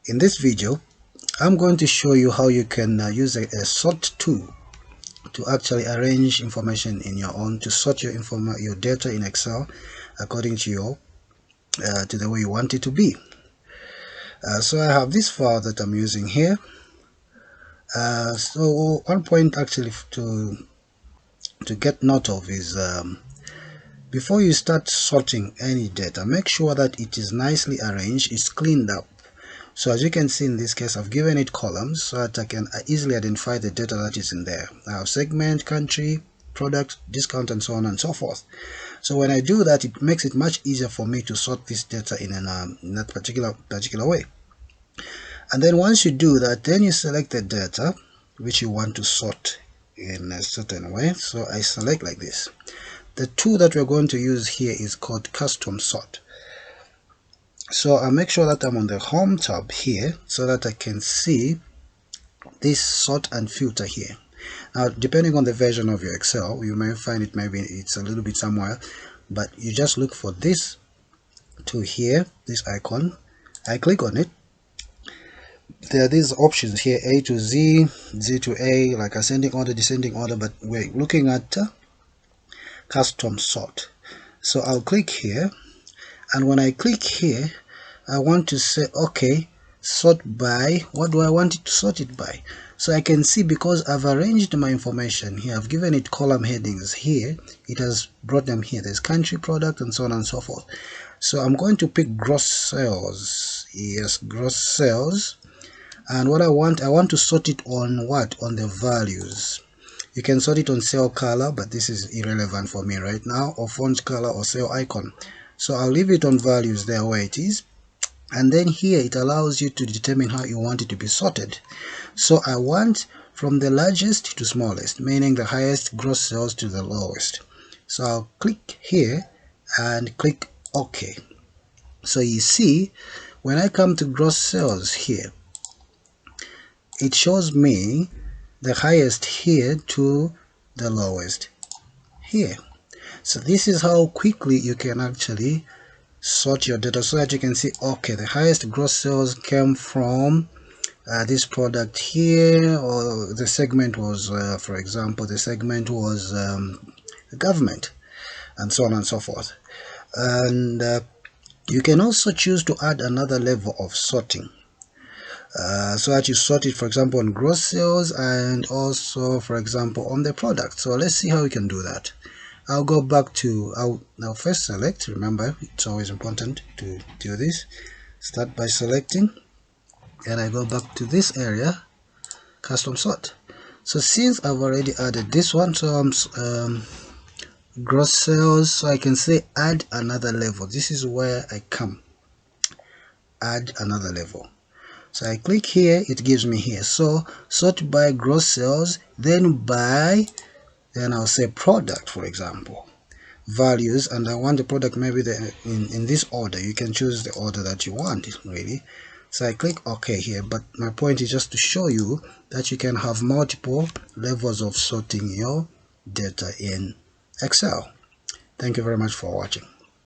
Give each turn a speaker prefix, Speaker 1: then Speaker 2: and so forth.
Speaker 1: In this video, I'm going to show you how you can use a sort tool to actually arrange information in your own, to sort your data in Excel according to your to the way you want it to be. So I have this file that I'm using here. So one point actually to get note of is before you start sorting any data, make sure that it is nicely arranged, it's cleaned up. So as you can see, in this case, I've given it columns so that I can easily identify the data that is in there. I have segment, country, product, discount, and so on and so forth. So when I do that, it makes it much easier for me to sort this data in that particular way. And then once you do that, then you select the data which you want to sort in a certain way. So I select like this. The tool that we're going to use here is called Custom Sort. So I'll make sure that I'm on the Home tab here so that I can see this sort and filter here. Now, depending on the version of your Excel, you may find it maybe it's a little bit somewhere, but you just look for this tool here, this icon. I click on it. There are these options here, A to Z, Z to A, like ascending order, descending order, but we're looking at Custom Sort. So I'll click here, and when I click here, I want to say, okay, sort by, what do I want it to sort it by? So I can see, because I've arranged my information here, I've given it column headings here, it has brought them here. There's country, product, and so on and so forth. So I'm going to pick gross sales. Yes, gross sales. And what I want to sort it on what? On the values. You can sort it on cell color, but this is irrelevant for me right now, or font color, or cell icon. So I'll leave it on values there where it is. And then here it allows you to determine how you want it to be sorted. So I want from the largest to smallest, meaning the highest gross sales to the lowest. So I'll click here and click OK. So you see, when I come to gross sales here, it shows me the highest here to the lowest here. So this is how quickly you can actually sort your data, so that you can see, okay, the highest gross sales came from this product here, or the segment was, for example, the segment was government, and so on and so forth. And you can also choose to add another level of sorting. So that you sort it, for example, on gross sales, and also, for example, on the product. So let's see how we can do that. I'll go back to, I'll first select. Remember, it's always important to do this. Start by selecting, and I go back to this area, Custom Sort. So since I've already added this one, so I'm gross sales, so I can say add another level. This is where I come, add another level. So I click here, it gives me here. So sort by gross sales, then I'll say product, for example, values, and I want the product maybe in this order. You can choose the order that you want, really. So I click OK here, but my point is just to show you that you can have multiple levels of sorting your data in Excel. Thank you very much for watching.